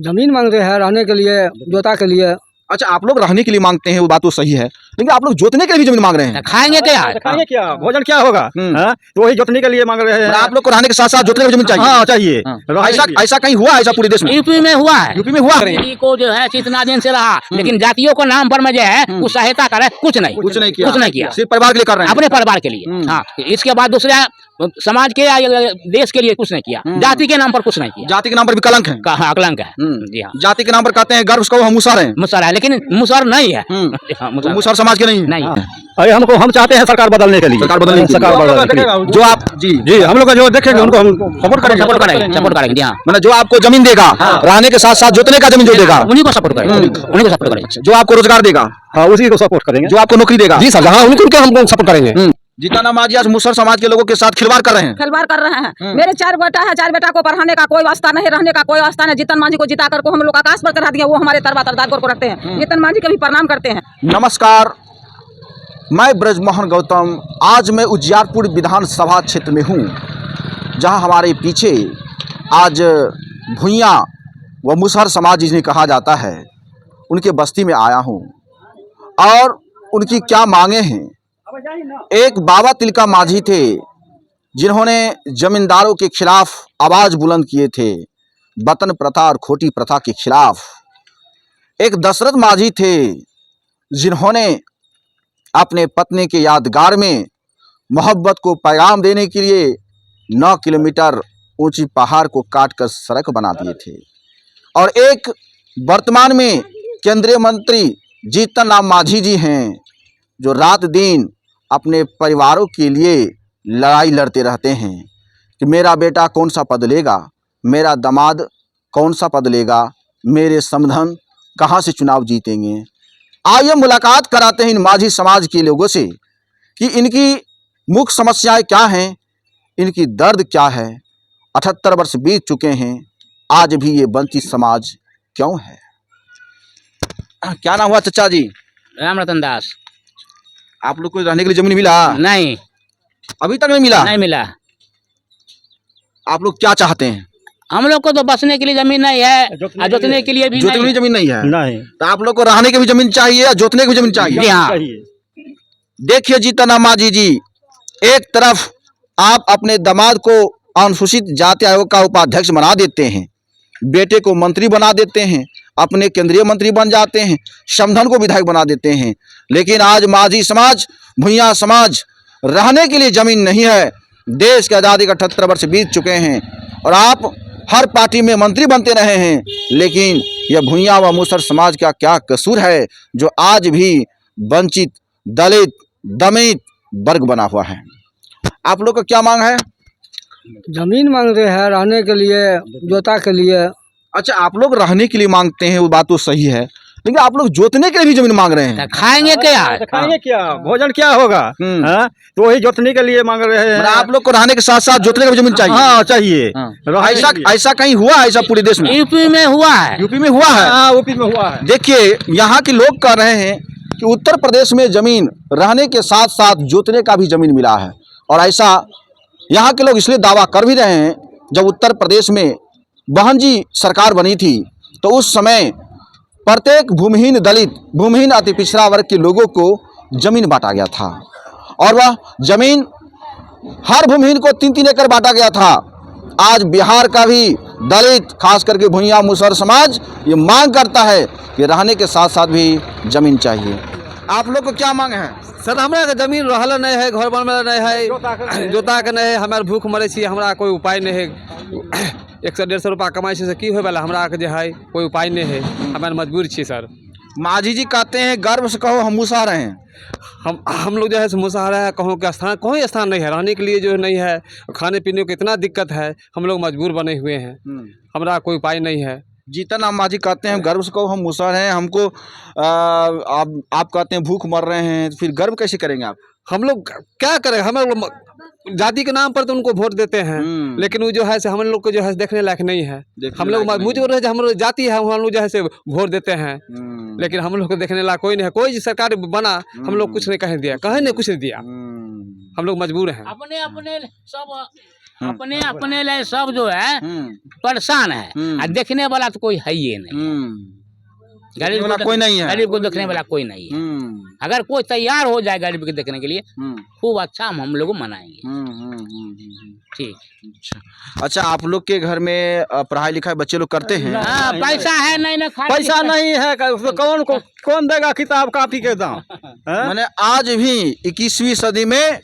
जमीन मांग रहे हैं रहने के लिए, जोता के लिए। अच्छा, आप लोग रहने के लिए मांगते हैं, वो बात तो सही है, लेकिन आप लोग जोतने के लिए भी जमीन मांग रहे हैं। खाएंगे क्या? खाएंगे क्या, भोजन क्या होगा? तो वही जोतने के लिए मांग रहे हैं। आप लोग को रहने के साथ साथ जोतने की जमीन चाहिए। हाँ चाहिए। ऐसा कहीं हुआ ऐसा पूरे देश में? यूपी में हुआ है। यूपी में हुआ को जो है इतना दिन से रहा, लेकिन जातियों को नाम पर में जो है कुछ सहायता करे, कुछ नहीं किया। सिर्फ परिवार के लिए कर रहे हैं, अपने परिवार के लिए। हाँ, इसके बाद दूसरे समाज के या देश के लिए कुछ नहीं किया। जाति के नाम पर कुछ नहीं किया। जाति के नाम पर भी कलंक है। कलंक है। जी हाँ, जाति के नाम पर कहते हैं गर्व को हम मुसहर हैं। मुसहर है, लेकिन मुसहर नहीं है। मुसहर समाज के नहीं नहीं। अरे हम चाहते हैं सरकार बदलने के लिए। सरकार बदलने के लिए जो आप जी हम लोग जो देखेंगे उनको हम सपोर्ट करेंगे। जी हाँ, मतलब जो आपको जमीन देगा, रहने के साथ साथ जोतने का जमीन जो देगा, उन्हीं को सपोर्ट करेंगे। जो आपको रोजगार देगा, हाँ उसी को सपोर्ट करेंगे। जो आपको नौकरी देगा, जी सर, हाँ उनको हम सपोर्ट करेंगे। जीतन मांझी आज मुसहर समाज के लोगों के साथ खिलवाड़ कर रहे हैं। खिलवाड़ कर रहे हैं। मेरे 4 बेटा है, 4 बेटा को पढ़ाने का कोई वास्ता नहीं, रहने का कोई वास्ता नहीं। जीतन मांझी को जिता कर को हम लोग आकाश पर चढ़ा दिया, वो हमारे तरदार को रखते हैं। जीतन मांझी के भी प्रणाम करते हैं। नमस्कार, मैं ब्रजमोहन गौतम। आज मैं उजियारपुर विधानसभा क्षेत्र में हूँ, जहाँ हमारे पीछे आज भुइयाँ व मुसहर समाज जिन्हें कहा जाता है, उनके बस्ती में आया हूँ और उनकी क्या मांगे हैं। एक बाबा तिलका माझी थे जिन्होंने जमींदारों के खिलाफ आवाज बुलंद किए थे, बतन प्रथा और खोटी प्रथा के खिलाफ। एक दशरथ माझी थे जिन्होंने अपने पत्नी के यादगार में मोहब्बत को पैगाम देने के लिए 9 किलोमीटर ऊंची पहाड़ को काटकर सड़क बना दिए थे। और एक वर्तमान में केंद्रीय मंत्री जीतन राम मांझी जी हैं, जो रात दिन अपने परिवारों के लिए लड़ाई लड़ते रहते हैं कि मेरा बेटा कौन सा पद लेगा, मेरा दामाद कौन सा पद लेगा, मेरे समधन कहाँ से चुनाव जीतेंगे। आइए मुलाकात कराते हैं इन माझी समाज के लोगों से कि इनकी मुख्य समस्याएं क्या हैं, इनकी दर्द क्या है। 78 वर्ष बीत चुके हैं, आज भी ये वंचित समाज क्यों है। क्या नाम हुआ चचा जी? राम रतन दास। आप लोग को रहने के लिए जमीन मिला? नहीं, अभी तक नहीं मिला। नहीं मिला। आप लोग क्या चाहते हैं? हम लोग को तो बसने के लिए जमीन नहीं है, जोतने के लिए भी नहीं। जमीन नहीं है। नहीं, तो आप लोग को रहने की भी जमीन चाहिए और जोतने की भी जमीन चाहिए। जी हाँ। देखिए जीतन राम मांझी जी, एक तरफ आप अपने दामाद को अनुसूचित जाति आयोग का उपाध्यक्ष बना देते हैं, बेटे को मंत्री बना देते हैं, अपने केंद्रीय मंत्री बन जाते हैं, समधन को विधायक बना देते हैं, लेकिन आज माझी समाज, भुइयाँ समाज रहने के लिए जमीन नहीं है। देश की आज़ादी के 78 वर्ष बीत चुके हैं और आप हर पार्टी में मंत्री बनते रहे हैं, लेकिन यह भुइयाँ व मुसहर समाज का क्या कसूर है जो आज भी वंचित, दलित, दमित वर्ग बना हुआ है। आप लोग का क्या मांग है? जमीन मांग रहे हैं रहने के लिए, जोता के लिए। अच्छा, आप लोग रहने के लिए मांगते हैं, वो बात तो सही है, लेकिन आप लोग जोतने के लिए भी जमीन मांग रहे हैं। खाएंगे क्या? खाएंगे क्या, भोजन क्या होगा? तो वही जोतने के लिए मांग रहे हैं। आप लोग को रहने के साथ साथ जोतने का भी जमीन चाहिए। हाँ चाहिए। ऐसा कहीं हुआ ऐसा पूरे देश में? यूपी में हुआ है। यूपी में हुआ है। हाँ यूपी में हुआ है। देखिए, यहाँ के लोग कह रहे हैं कि उत्तर प्रदेश में जमीन रहने के साथ साथ जोतने का भी जमीन मिला है। और ऐसा यहाँ के लोग इसलिए दावा कर भी रहे हैं, जब उत्तर प्रदेश में बहन जी सरकार बनी थी तो उस समय प्रत्येक भूमिहीन दलित, भूमिहीन अति पिछड़ा वर्ग के लोगों को जमीन बांटा गया था और वह जमीन हर भूमिहीन को 3-3 एकड़ बांटा गया था। आज बिहार का भी दलित, खास करके भुइयाँ मुसहर समाज ये मांग करता है कि रहने के साथ साथ भी जमीन चाहिए। आप लोग को क्या मांग है? सर हमरा जमीन रहल नहीं है, घर बनल नहीं है, जोता के नहीं है, हमारे भूख मरे छी, हमरा कोई उपाय नहीं है। 100-150 रुपया कमाई से की होय वाला, हमरा के जो है कोई उपाय नहीं है, हमारे मजबूर छी सर। माझी जी कहते हैं गर्व से कहो हम मुसहर हैं। हम लोग जो है मुसहर है, कहों के स्थान कोई स्थान नहीं है, रहने के लिए जो नहीं है, खाने पीने को इतना दिक्कत है, हम लोग मजबूर बने हुए हैं, हमरा कोई उपाय नहीं है। जीतन राम मांझी कहते हैं गर्व से कहो हम मुसहर हैं, हमको आप कहते हैं भूख मर रहे हैं, फिर गर्व कैसे करेंगे आप? हम लोग क्या करें, हम लोग जाति के नाम पर तो उनको वोट देते हैं, लेकिन वो जो है हम लोग को जो है देखने लायक नहीं है। हम लोग मुझे हम लोग जाति है, हम लोग जो है से वोट देते हैं, लेकिन हम लोग को देखने लायक कोई नहीं है। कोई सरकार बना, हम लोग कुछ नहीं कह दिया, कहे नहीं कुछ नहीं दिया, हम लोग मजबूर हैं। अपने अपने सब अपने अपने लिए सब जो है परेशान है, और देखने वाला तो कोई है ही नहीं। गरीब वाला कोई नहीं है, गरीब को देखने वाला कोई नहीं है। अगर कोई तैयार हो जाए गरीब को देखने के लिए, खूब अच्छा हम लोग मनाएंगे। ठीक। अच्छा, आप लोग के घर में पढ़ाई लिखाई बच्चे लोग करते हैं? पैसा है नहीं ना, पैसा नहीं है, कौन देगा किताब कापी के दाम? मैंने आज भी 21वीं सदी में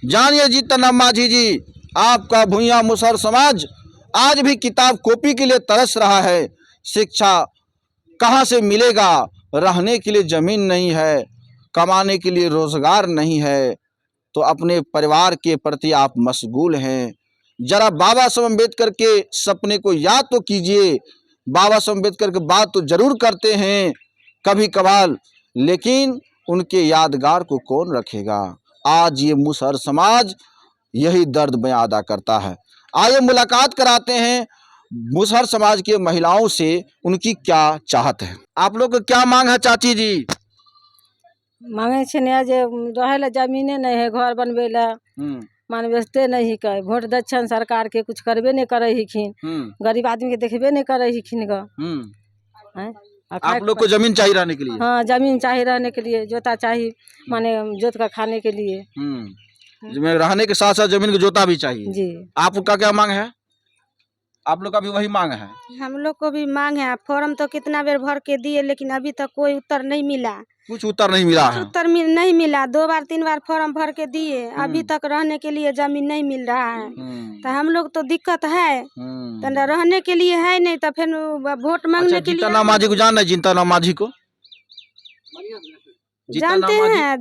जानिए जीतन माझी जी, आपका भुइयां मुसहर समाज आज भी किताब कॉपी के लिए तरस रहा है। शिक्षा कहाँ से मिलेगा, रहने के लिए ज़मीन नहीं है, कमाने के लिए रोज़गार नहीं है, तो अपने परिवार के प्रति आप मशगूल हैं। जरा बाबा साहब अम्बेडकर के सपने को याद तो कीजिए। बाबा साहब अम्बेडकर की बात तो ज़रूर करते हैं कभी कभार, लेकिन उनके यादगार को कौन रखेगा। आज ये मुसहर समाज यही दर्द बयां अदा करता है। आइए मुलाकात कराते हैं मुसहर समाज के महिलाओं से, उनकी क्या चाहत है। आप लोग को क्या मांग है चाची जी? मांगे छे जे रहे ला जमीने नहीं है, घर बनबे ला मान बेचते नहीं हिकै, वोट दक्षिण सरकार के कुछ करबे नहीं करे हिखिन, गरीब आदमी के देखबे नहीं करे हिखिन ग। आप लोग को जमीन चाहिए रहने के लिए? हाँ, जमीन चाहिए रहने के लिए, जोता चाहिए, माने जोत का खाने के लिए। रहने के साथ साथ जमीन को जोता भी चाहिए जी। आपका क्या मांग है? आप लोग का भी वही मांग है? हम लोग को भी मांग है। फॉर्म तो कितना बेर भर के दिए, लेकिन अभी तक कोई उत्तर नहीं मिला। कुछ उत्तर नहीं मिला है? उत्तर नहीं मिला। 2 बार 3 बार फॉर्म भर के दिए, अभी तक रहने के लिए जमीन नहीं मिल रहा है। तो हम लोग तो दिक्कत है, तो रहने के लिए है नहीं, तो फिर वोट मांगने के लिए। जीतन राम माझी को जान है? जीतन राम माझी को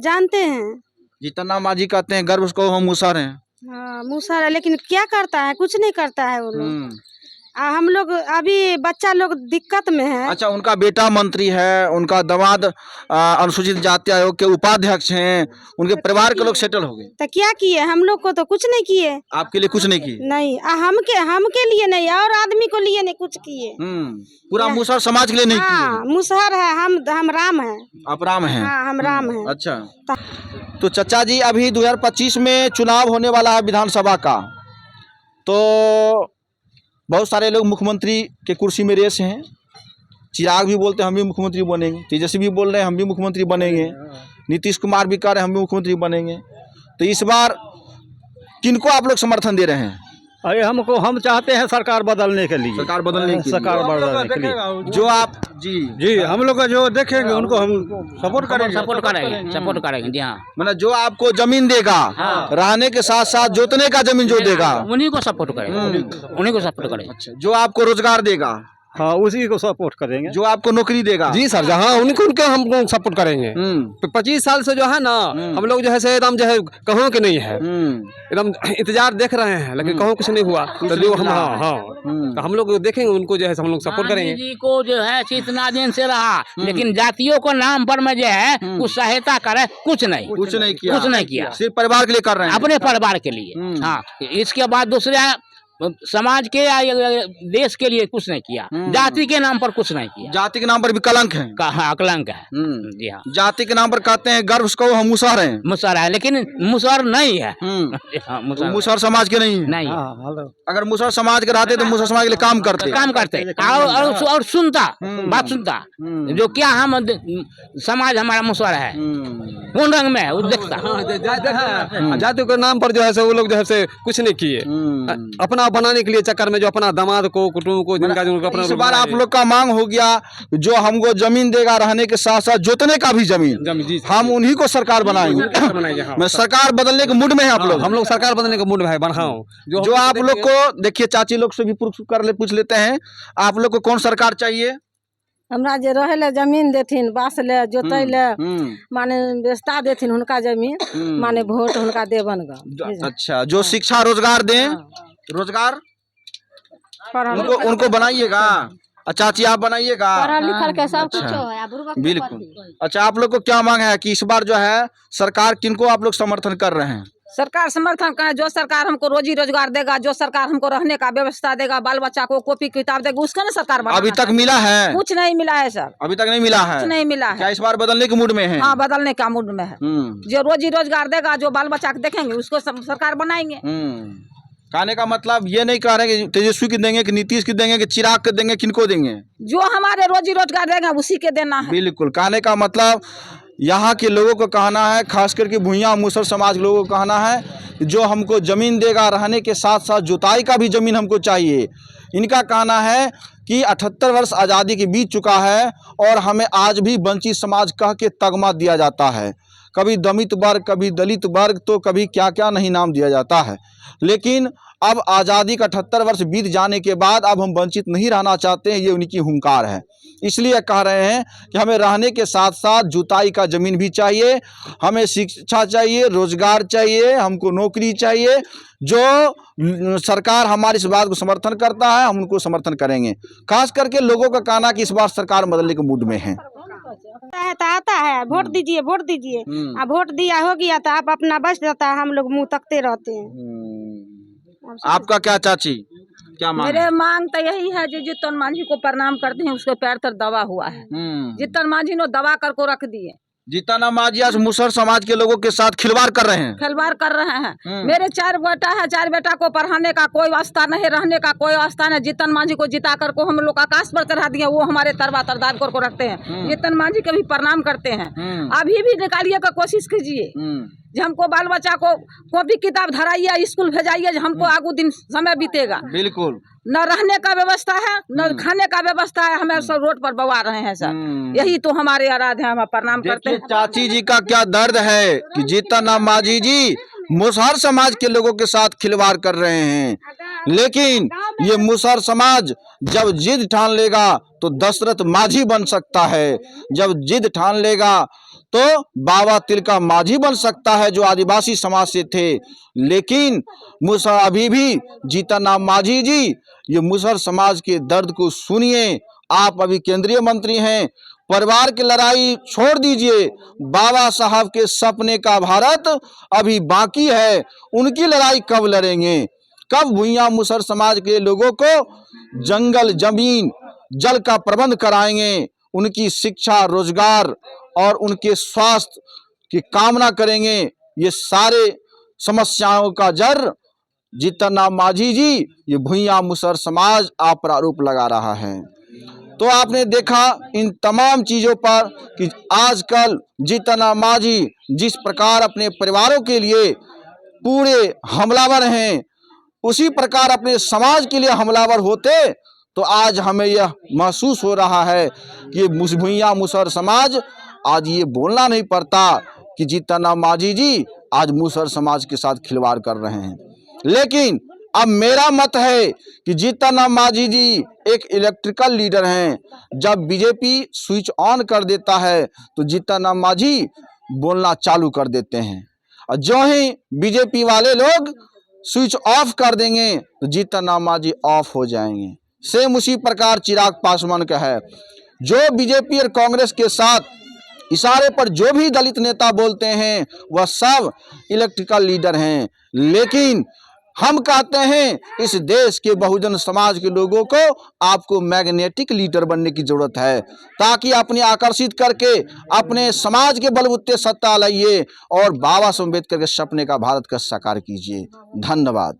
जानते हैं। जीतन राम माझी कहते हैं गर्व उसको हम मुसहर हैं। हाँ, मुसहर है, लेकिन क्या करता है? कुछ नहीं करता है वो लोग। हम लोग अभी बच्चा लोग दिक्कत में है। अच्छा, उनका बेटा मंत्री है, उनका दामाद अनुसूचित जाति आयोग के उपाध्यक्ष हैं, उनके परिवार के लोग सेटल हो गए, तो क्या किए? हम लोग को तो कुछ नहीं किए। आपके लिए कुछ नहीं किए? नहीं, हमके लिए नहीं, और आदमी को लिए नहीं कुछ किए। पूरा मुसहर समाज के लिए नहीं किए? मुसहर है, हम राम है। आप राम हैं? हाँ, हम राम हैं। अच्छा, तो चाचा जी अभी 2025 में चुनाव होने वाला है विधानसभा का, तो बहुत सारे लोग मुख्यमंत्री के कुर्सी में रेस हैं। चिराग भी बोलते हैं हम भी मुख्यमंत्री बनेंगे, तेजस्वी भी बोल रहे हैं हम भी मुख्यमंत्री बनेंगे, नीतीश कुमार भी कह रहे हैं हम भी मुख्यमंत्री बनेंगे। तो इस बार किनको आप लोग समर्थन दे रहे हैं? अरे हम चाहते हैं सरकार बदलने के लिए। सरकार बदलने के लिए जो आप जी हम लोग का जो देखेंगे उनको हम सपोर्ट करेंगे। सपोर्ट करेंगे जी। हाँ, मतलब जो आपको जमीन देगा, रहने के साथ साथ जोतने का जमीन जो देगा, उन्हीं को सपोर्ट करेंगे, उन्हीं को सपोर्ट करेंगे। अच्छा, जो आपको रोजगार देगा, हाँ, उसी को सपोर्ट करेंगे। जो आपको नौकरी देगा, जी सर, जहाँ उनको हम सपोर्ट करेंगे। 25 साल से जो है ना हम लोग जो है एकदम जो है कहाँ के नहीं है, एकदम इंतजार देख रहे हैं, लेकिन कहीं कुछ नहीं हुआ। तो जो हम तो हम लोग देखेंगे उनको जो है हम लोग सपोर्ट करेंगे। जी को जो है इतना दिन से रहा, लेकिन जातियों को नाम पर में जो है कुछ सहायता करे, कुछ नहीं किया। सिर्फ परिवार के लिए कर रहे हैं, अपने परिवार के लिए। हाँ, इसके बाद दूसरे समाज के या देश के लिए कुछ नहीं किया। जाति के नाम पर कुछ नहीं किया। जाति के नाम पर भी कलंक है। कलंक है जी। हाँ, जाति के नाम पर कहते हैं गर्व उसको हम मुसहर हैं। मुसहर है, लेकिन मुसहर नहीं है। मुसहर समाज के नहीं। अगर मुसहर समाज के रहते तो मुसहर समाज के लिए काम करते और सुनता बात सुनता, जो क्या हम समाज हमारा मुसहर है कौन रंग में है वो देखता। जाति के नाम पर जो है वो लोग जो है कुछ नहीं किए, अपना बनाने के लिए चक्कर में जो अपना दामाद को, कुटुंब को, जिनका अपना। इस बार आप लोग का मांग हो गया जो हमको जमीन देगा, रहने के साथ साथ जोतने का भी जमीन, हम उन्हीं को सरकार बनाएंगे। मैं सरकार बदलने के मूड में है आप लोग? हम लोग सरकार बदलने के मूड में है, बनाओ। जो आप लोग को देखिए, चाची लोग से भी पूछ लेते हैं, आप लोग को कौन सरकार चाहिए? हमरा जे रहे ला जमीन देथिन, बास ले, जोतै ले, माने बेचता देथिन उनका जमीन, माने वोट उनका देवन ग। अच्छा, जो शिक्षा रोजगार दें, रोजगार उनको बनाइएगा। चाची आप बनाइएगा? पढ़ल लिखल के सब कुछ है, बिल्कुल। अच्छा, आप लोग को क्या मांग है कि इस बार जो है सरकार किनको आप लोग समर्थन कर रहे हैं? सरकार समर्थन करें, जो सरकार हमको रोजी रोजगार देगा, जो सरकार हमको रहने का व्यवस्था देगा, बाल बच्चा को कॉपी किताब देगा, उसका ना सरकार बनाना। अभी तक मिला है? कुछ नहीं मिला है सर, अभी तक नहीं मिला है। कुछ नहीं मिला है। क्या इस बार बदलने के मूड में है? हाँ, बदलने का मूड में है। जो रोजी रोजगार देगा, जो बाल बच्चा देखेंगे, उसको सरकार बनाएंगे। कहने का मतलब ये नहीं कह रहे कि तेजस्वी की देंगे कि नीतीश की देंगे कि चिराग के देंगे, किनको देंगे? जो हमारे रोजी रोजगार देंगे उसी के देना है। बिल्कुल, कहने का मतलब यहाँ के लोगों को कहना है, खास करके भुइयां मुसहर समाज के लोगों को कहना है कि जो हमको ज़मीन देगा, रहने के साथ साथ जुताई का भी ज़मीन हमको चाहिए। इनका कहना है कि 78 वर्ष आज़ादी के बीत चुका है और हमें आज भी वंचित समाज कह के तगमा दिया जाता है। कभी दमित वर्ग, कभी दलित वर्ग, तो कभी क्या क्या नहीं नाम दिया जाता है। लेकिन अब आज़ादी का 78 वर्ष बीत जाने के बाद अब हम वंचित नहीं रहना चाहते हैं, ये उनकी हुंकार है। इसलिए कह रहे हैं कि हमें रहने के साथ साथ जुताई का ज़मीन भी चाहिए, हमें शिक्षा चाहिए, रोजगार चाहिए, हमको नौकरी चाहिए। जो सरकार हमारी इस बात को समर्थन करता है हम उनको समर्थन करेंगे। खास करके लोगों का कहना कि इस बार सरकार बदलने के मूड में है। तो आता है वोट दीजिए, वोट दीजिए। अब वोट दिया हो गया तो आप अपना बच जाता है, हम लोग मुंह तकते रहते हैं। आपका क्या चाची, क्या मांग? मेरे मांग तो यही है जो जीतन मांझी को प्रणाम करते हैं, उसके पैर तर दवा हुआ है। जीतन मांझी ने दवा कर को रख दिए। जीतन मांझी आज मुसहर समाज के लोगों के साथ खिलवाड़ कर रहे हैं। खिलवाड़ कर रहे हैं। मेरे 4 बेटा है, 4 बेटा को पढ़ाने का कोई वास्ता नहीं, रहने का कोई वास्ता नहीं। जीतन मांझी को जिता कर को हम लोग आकाश पर चढ़ा दिए, वो हमारे तरवा तरदार को रखते हैं। जीतन मांझी के भी प्रणाम करते हैं। अभी भी निकालिए का कोशिश कीजिए, जो हमको बाल बच्चा को कॉपी किताब धराइए, स्कूल भेजाइए, जो हमको आगू दिन समय बीतेगा। बिल्कुल, न रहने का व्यवस्था है, न खाने का व्यवस्था है, हमें सब रोड पर बवा रहे हैं सर। यही तो हमारे आराध्य, हम प्रणाम करते हैं। चाची जी का क्या दर्द है कि जीतन मांझी जी मुसहर समाज के लोगों के साथ खिलवाड़ कर रहे हैं। लेकिन ये मुसहर समाज जब जिद ठान लेगा तो दशरथ मांझी बन सकता है, जब जिद ठान लेगा तो बाबा तिलका मांझी बन सकता है, जो आदिवासी समाज से थे। लेकिन मुसहर अभी भी जीतन मांझी जी, ये मुसहर समाज के दर्द को सुनिए। आप अभी केंद्रीय मंत्री हैं, परिवार की लड़ाई छोड़ दीजिए, बाबा साहब के सपने का भारत अभी बाकी है। उनकी लड़ाई कब लड़ेंगे? कब भुइयां मुसहर समाज के लोगों को जंगल, जमीन, जल का प्रबंध कराएंगे? उनकी शिक्षा, रोजगार और उनके स्वास्थ्य की कामना करेंगे। ये सारे समस्याओं का जड़ जीतन मांझी जी, ये भुइयां मुसहर समाज आप पर आरोप लगा रहा है। तो आपने देखा इन तमाम चीज़ों पर कि आजकल जीतन मांझी जिस प्रकार अपने परिवारों के लिए पूरे हमलावर हैं, उसी प्रकार अपने समाज के लिए हमलावर होते तो आज हमें यह महसूस हो रहा है कि भुइयां मुसहर समाज आज ये बोलना नहीं पड़ता कि जीतन मांझी जी आज मुसहर समाज के साथ खिलवाड़ कर रहे हैं। लेकिन अब मेरा मत है कि जीतन मांझी जी एक इलेक्ट्रिकल लीडर हैं। जब बीजेपी स्विच ऑन कर देता है तो जीतन मांझी बोलना चालू कर देते हैं, और जो ही बीजेपी वाले लोग स्विच ऑफ कर देंगे तो जीतन मांझी ऑफ हो जाएंगे। सेम उसी प्रकार चिराग पासवान का है। जो बीजेपी और कांग्रेस के साथ इशारे पर जो भी दलित नेता बोलते हैं वह सब इलेक्ट्रिकल लीडर हैं। लेकिन हम कहते हैं इस देश के बहुजन समाज के लोगों को आपको मैग्नेटिक लीडर बनने की जरूरत है, ताकि अपने आकर्षित करके अपने समाज के बलबूते सत्ता लाइए और बाबा साहब अम्बेडकर के सपने का भारत का साकार कीजिए। धन्यवाद।